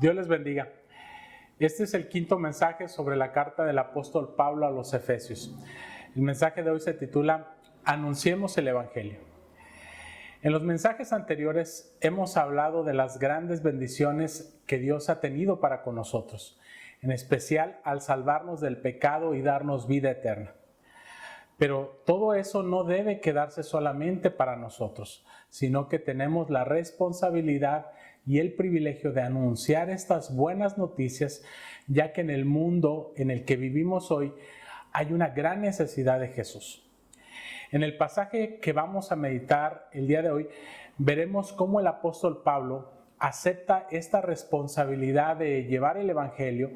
Dios les bendiga. Este es el quinto mensaje sobre la carta del apóstol Pablo a los Efesios. El mensaje de hoy se titula Anunciemos el Evangelio. En los mensajes anteriores hemos hablado de las grandes bendiciones que Dios ha tenido para con nosotros, en especial al salvarnos del pecado y darnos vida eterna. Pero todo eso no debe quedarse solamente para nosotros, sino que tenemos la responsabilidad y el privilegio de anunciar estas buenas noticias, ya que en el mundo en el que vivimos hoy hay una gran necesidad de Jesús. En el pasaje que vamos a meditar el día de hoy, veremos cómo el apóstol Pablo acepta esta responsabilidad de llevar el Evangelio,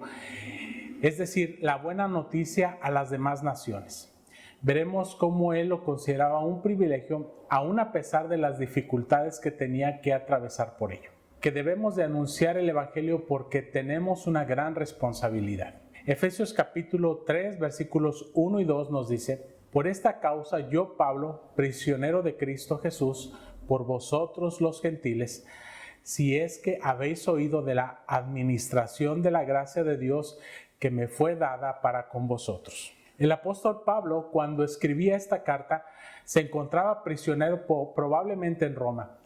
es decir, la buena noticia a las demás naciones. Veremos cómo él lo consideraba un privilegio, aun a pesar de las dificultades que tenía que atravesar por ello. Que debemos de anunciar el Evangelio porque tenemos una gran responsabilidad. Efesios capítulo 3, versículos 1 y 2 nos dice: Por esta causa yo, Pablo, prisionero de Cristo Jesús, por vosotros los gentiles, si es que habéis oído de la administración de la gracia de Dios que me fue dada para con vosotros. El apóstol Pablo, cuando escribía esta carta, se encontraba prisionero probablemente en Roma.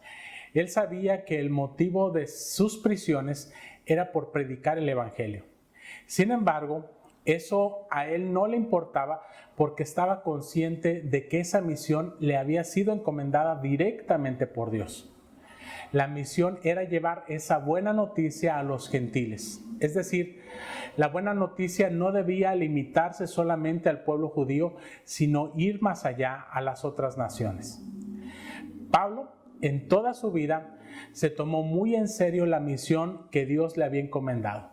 Él sabía que el motivo de sus prisiones era por predicar el Evangelio. Sin embargo, eso a él no le importaba porque estaba consciente de que esa misión le había sido encomendada directamente por Dios. La misión era llevar esa buena noticia a los gentiles. Es decir, la buena noticia no debía limitarse solamente al pueblo judío, sino ir más allá a las otras naciones. Pablo, en toda su vida, se tomó muy en serio la misión que Dios le había encomendado.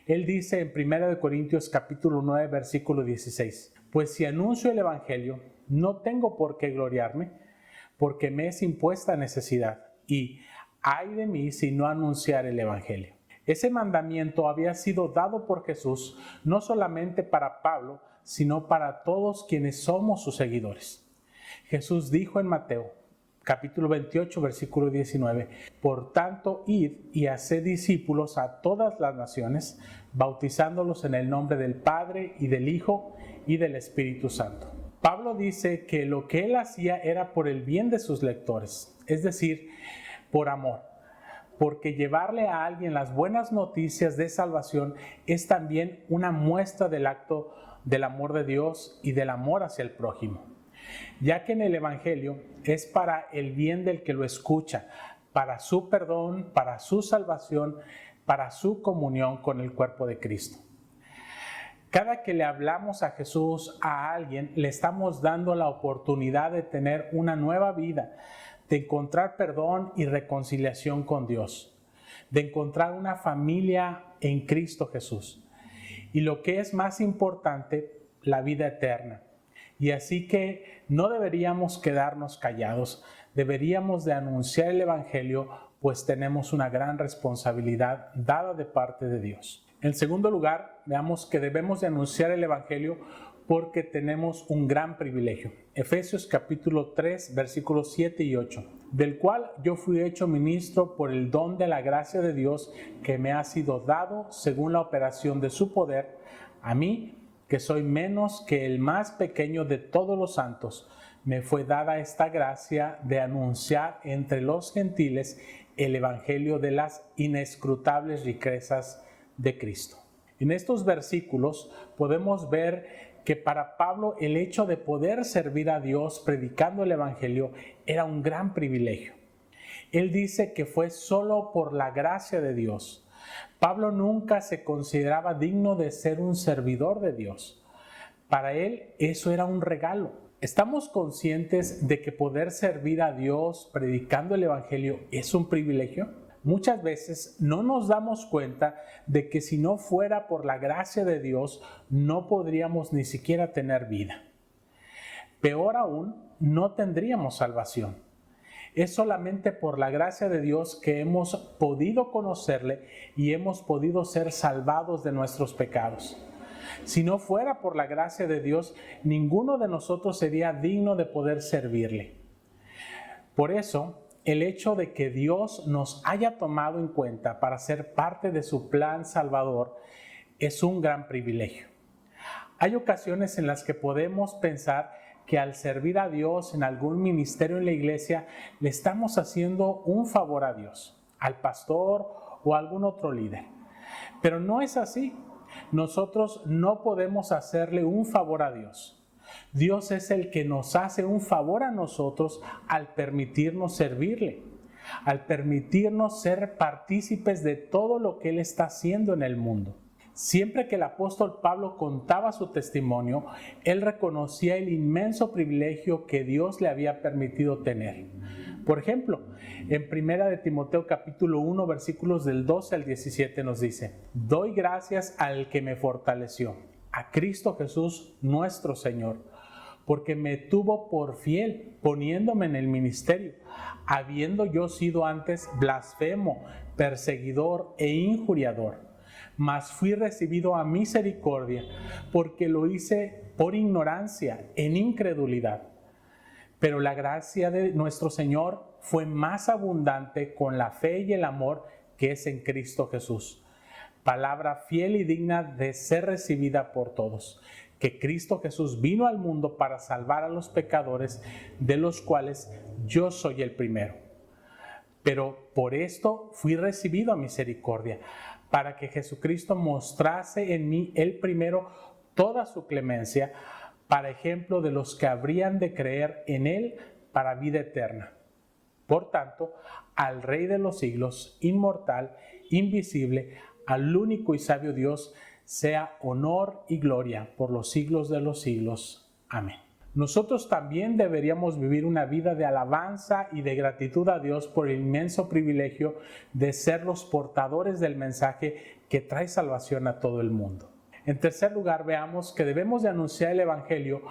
Él dice en 1 Corintios capítulo 9, versículo 16, Pues si anuncio el Evangelio, no tengo por qué gloriarme, porque me es impuesta necesidad, y ay de mí si no anunciar el Evangelio. Ese mandamiento había sido dado por Jesús, no solamente para Pablo, sino para todos quienes somos sus seguidores. Jesús dijo en Mateo, capítulo 28, versículo 19, Por tanto, id y haced discípulos a todas las naciones, bautizándolos en el nombre del Padre y del Hijo y del Espíritu Santo. Pablo dice que lo que él hacía era por el bien de sus lectores, es decir, por amor, porque llevarle a alguien las buenas noticias de salvación es también una muestra del acto del amor de Dios y del amor hacia el prójimo, ya que en el Evangelio es para el bien del que lo escucha, para su perdón, para su salvación, para su comunión con el cuerpo de Cristo. Cada que le hablamos a Jesús a alguien, le estamos dando la oportunidad de tener una nueva vida, de encontrar perdón y reconciliación con Dios, de encontrar una familia en Cristo Jesús. Y lo que es más importante, la vida eterna. Y así que no deberíamos quedarnos callados, deberíamos de anunciar el Evangelio, pues tenemos una gran responsabilidad dada de parte de Dios. En segundo lugar, veamos que debemos de anunciar el Evangelio porque tenemos un gran privilegio. Efesios capítulo 3, versículos 7 y 8, del cual yo fui hecho ministro por el don de la gracia de Dios que me ha sido dado según la operación de su poder, a mí, que soy menos que el más pequeño de todos los santos, me fue dada esta gracia de anunciar entre los gentiles el evangelio de las inescrutables riquezas de Cristo. En estos versículos podemos ver que para Pablo el hecho de poder servir a Dios predicando el evangelio era un gran privilegio. Él dice que fue solo por la gracia de Dios. Pablo nunca se consideraba digno de ser un servidor de Dios. Para él eso era un regalo. ¿Estamos conscientes de que poder servir a Dios predicando el Evangelio es un privilegio? Muchas veces no nos damos cuenta de que si no fuera por la gracia de Dios, no podríamos ni siquiera tener vida. Peor aún, no tendríamos salvación. Es solamente por la gracia de Dios que hemos podido conocerle y hemos podido ser salvados de nuestros pecados. Si no fuera por la gracia de Dios, ninguno de nosotros sería digno de poder servirle. Por eso, el hecho de que Dios nos haya tomado en cuenta para ser parte de su plan salvador es un gran privilegio. Hay ocasiones en las que podemos pensar que al servir a Dios en algún ministerio en la iglesia le estamos haciendo un favor a Dios, al pastor o a algún otro líder. Pero no es así. Nosotros no podemos hacerle un favor a Dios. Dios es el que nos hace un favor a nosotros al permitirnos servirle, al permitirnos ser partícipes de todo lo que Él está haciendo en el mundo. Siempre que el apóstol Pablo contaba su testimonio, él reconocía el inmenso privilegio que Dios le había permitido tener. Por ejemplo, en 1 de Timoteo capítulo 1, versículos del 12 al 17 nos dice: doy gracias al que me fortaleció, a Cristo Jesús nuestro Señor, porque me tuvo por fiel, poniéndome en el ministerio, habiendo yo sido antes blasfemo, perseguidor e injuriador. Mas fui recibido a misericordia, porque lo hice por ignorancia, en incredulidad. Pero la gracia de nuestro Señor fue más abundante con la fe y el amor que es en Cristo Jesús. Palabra fiel y digna de ser recibida por todos, que Cristo Jesús vino al mundo para salvar a los pecadores, de los cuales yo soy el primero. Pero por esto fui recibido a misericordia, para que Jesucristo mostrase en mí el primero toda su clemencia, para ejemplo de los que habrían de creer en Él para vida eterna. Por tanto, al Rey de los siglos, inmortal, invisible, al único y sabio Dios, sea honor y gloria por los siglos de los siglos. Amén. Nosotros también deberíamos vivir una vida de alabanza y de gratitud a Dios por el inmenso privilegio de ser los portadores del mensaje que trae salvación a todo el mundo. En tercer lugar, veamos que debemos de anunciar el Evangelio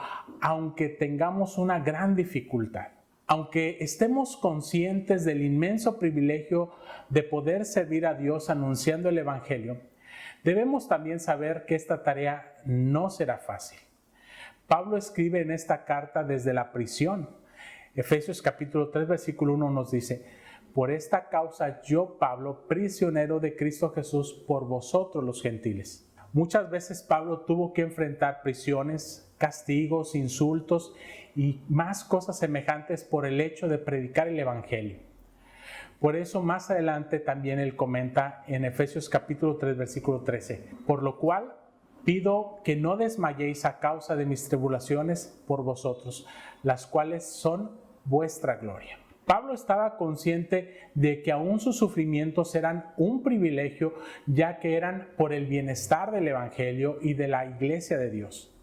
aunque tengamos una gran dificultad. Aunque estemos conscientes del inmenso privilegio de poder servir a Dios anunciando el Evangelio, debemos también saber que esta tarea no será fácil. Pablo escribe en esta carta desde la prisión. Efesios capítulo 3, versículo 1 nos dice: por esta causa yo, Pablo, prisionero de Cristo Jesús, por vosotros los gentiles. Muchas veces Pablo tuvo que enfrentar prisiones, castigos, insultos y más cosas semejantes por el hecho de predicar el Evangelio. Por eso más adelante también él comenta en Efesios capítulo 3, versículo 13: por lo cual pido que no desmayéis a causa de mis tribulaciones por vosotros, las cuales son vuestra gloria. Pablo estaba consciente de que aún sus sufrimientos eran un privilegio, ya que eran por el bienestar del Evangelio y de la iglesia de Dios.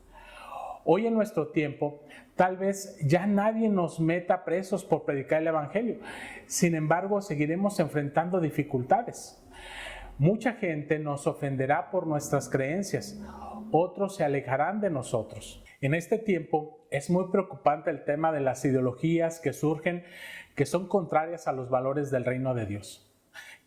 Hoy en nuestro tiempo, tal vez ya nadie nos meta presos por predicar el Evangelio. Sin embargo, seguiremos enfrentando dificultades. Mucha gente nos ofenderá por nuestras creencias, otros se alejarán de nosotros. En este tiempo es muy preocupante el tema de las ideologías que surgen, que son contrarias a los valores del reino de Dios.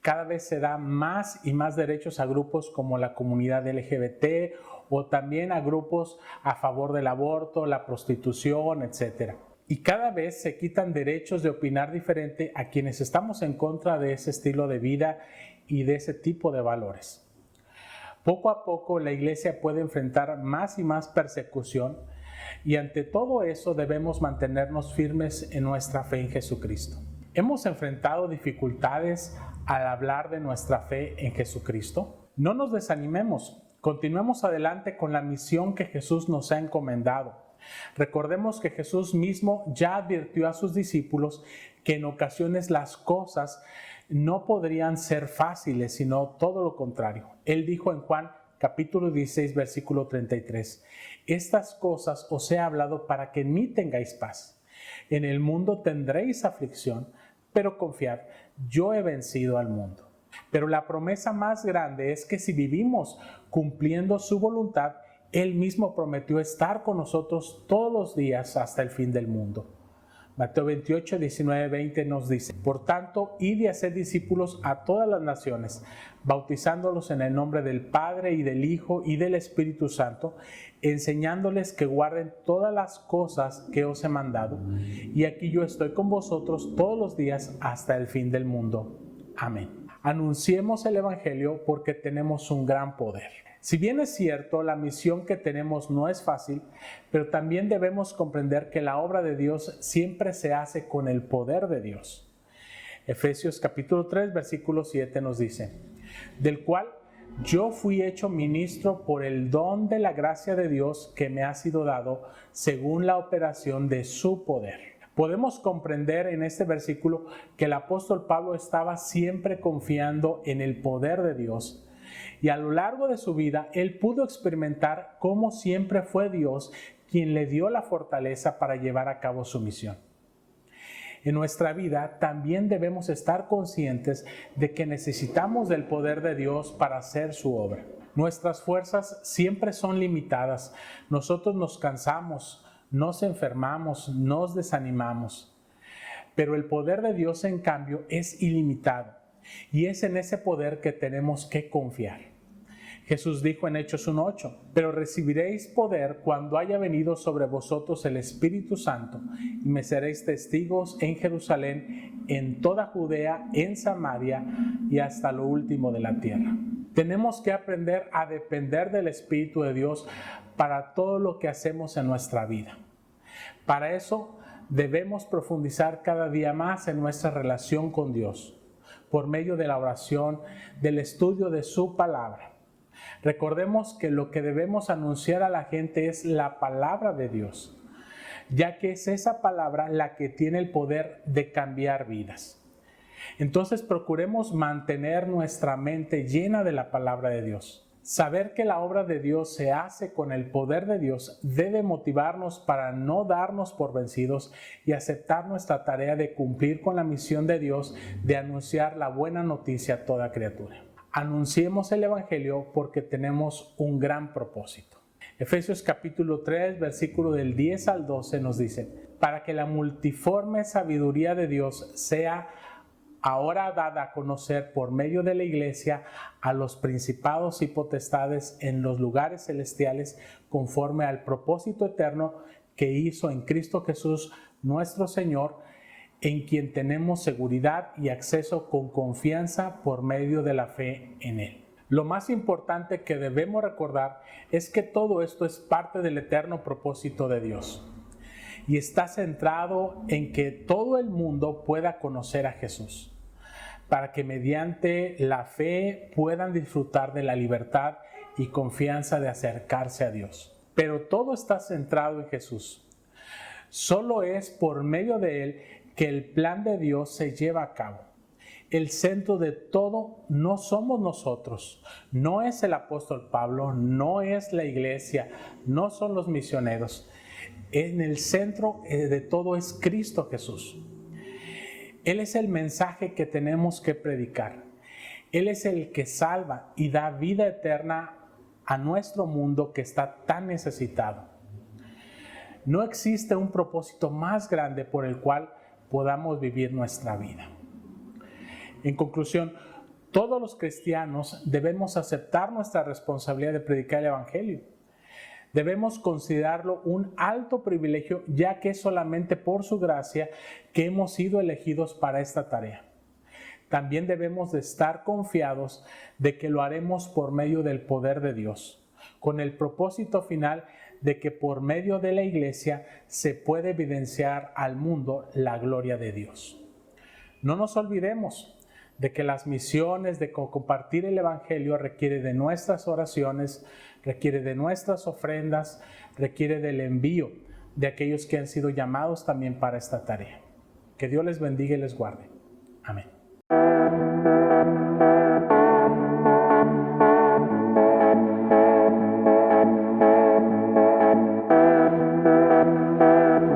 Cada vez se da más y más derechos a grupos como la comunidad LGBT o también a grupos a favor del aborto, la prostitución, etc. Y cada vez se quitan derechos de opinar diferente a quienes estamos en contra de ese estilo de vida y de ese tipo de valores. Poco a poco la iglesia puede enfrentar más y más persecución y ante todo eso debemos mantenernos firmes en nuestra fe en Jesucristo. ¿Hemos enfrentado dificultades al hablar de nuestra fe en Jesucristo? No nos desanimemos, continuemos adelante con la misión que Jesús nos ha encomendado. Recordemos que Jesús mismo ya advirtió a sus discípulos que en ocasiones las cosas no podrían ser fáciles, sino todo lo contrario. Él dijo en Juan capítulo 16, versículo 33, estas cosas os he hablado para que en mí tengáis paz. En el mundo tendréis aflicción, pero confiad, yo he vencido al mundo. Pero la promesa más grande es que si vivimos cumpliendo su voluntad, Él mismo prometió estar con nosotros todos los días hasta el fin del mundo. Mateo 28, 19, 20 nos dice: por tanto, id y haced discípulos a todas las naciones, bautizándolos en el nombre del Padre y del Hijo y del Espíritu Santo, enseñándoles que guarden todas las cosas que os he mandado. Y aquí yo estoy con vosotros todos los días hasta el fin del mundo. Amén. Anunciemos el Evangelio porque tenemos un gran poder. Si bien es cierto, la misión que tenemos no es fácil, pero también debemos comprender que la obra de Dios siempre se hace con el poder de Dios. Efesios capítulo 3, versículo 7 nos dice: del cual yo fui hecho ministro por el don de la gracia de Dios que me ha sido dado según la operación de su poder. Podemos comprender en este versículo que el apóstol Pablo estaba siempre confiando en el poder de Dios. Y a lo largo de su vida, él pudo experimentar cómo siempre fue Dios quien le dio la fortaleza para llevar a cabo su misión. En nuestra vida también debemos estar conscientes de que necesitamos del poder de Dios para hacer su obra. Nuestras fuerzas siempre son limitadas. Nosotros nos cansamos, nos enfermamos, nos desanimamos. Pero el poder de Dios, en cambio, es ilimitado. Y es en ese poder que tenemos que confiar. Jesús dijo en Hechos 1:8: pero recibiréis poder cuando haya venido sobre vosotros el Espíritu Santo, y me seréis testigos en Jerusalén, en toda Judea, en Samaria y hasta lo último de la tierra. Tenemos que aprender a depender del Espíritu de Dios para todo lo que hacemos en nuestra vida. Para eso debemos profundizar cada día más en nuestra relación con Dios, por medio de la oración, del estudio de su palabra. Recordemos que lo que debemos anunciar a la gente es la palabra de Dios, ya que es esa palabra la que tiene el poder de cambiar vidas. Entonces procuremos mantener nuestra mente llena de la palabra de Dios. Saber que la obra de Dios se hace con el poder de Dios debe motivarnos para no darnos por vencidos y aceptar nuestra tarea de cumplir con la misión de Dios de anunciar la buena noticia a toda criatura. Anunciemos el Evangelio porque tenemos un gran propósito. Efesios capítulo 3, versículo del 10 al 12 nos dice: para que la multiforme sabiduría de Dios sea ahora dada a conocer por medio de la Iglesia a los principados y potestades en los lugares celestiales, conforme al propósito eterno que hizo en Cristo Jesús nuestro Señor, en quien tenemos seguridad y acceso con confianza por medio de la fe en Él. Lo más importante que debemos recordar es que todo esto es parte del eterno propósito de Dios y está centrado en que todo el mundo pueda conocer a Jesús, para que mediante la fe puedan disfrutar de la libertad y confianza de acercarse a Dios. Pero todo está centrado en Jesús. Solo es por medio de Él que el plan de Dios se lleva a cabo. El centro de todo no somos nosotros, no es el apóstol Pablo, no es la iglesia, no son los misioneros. En el centro de todo es Cristo Jesús. Él es el mensaje que tenemos que predicar. Él es el que salva y da vida eterna a nuestro mundo que está tan necesitado. No existe un propósito más grande por el cual podamos vivir nuestra vida. En conclusión, todos los cristianos debemos aceptar nuestra responsabilidad de predicar el Evangelio. Debemos considerarlo un alto privilegio, ya que es solamente por su gracia que hemos sido elegidos para esta tarea. También debemos de estar confiados de que lo haremos por medio del poder de Dios, con el propósito final de que por medio de la iglesia se puede evidenciar al mundo la gloria de Dios. No nos olvidemos de que las misiones de compartir el Evangelio requiere de nuestras oraciones, requiere de nuestras ofrendas, requiere del envío de aquellos que han sido llamados también para esta tarea. Que Dios les bendiga y les guarde. Amén.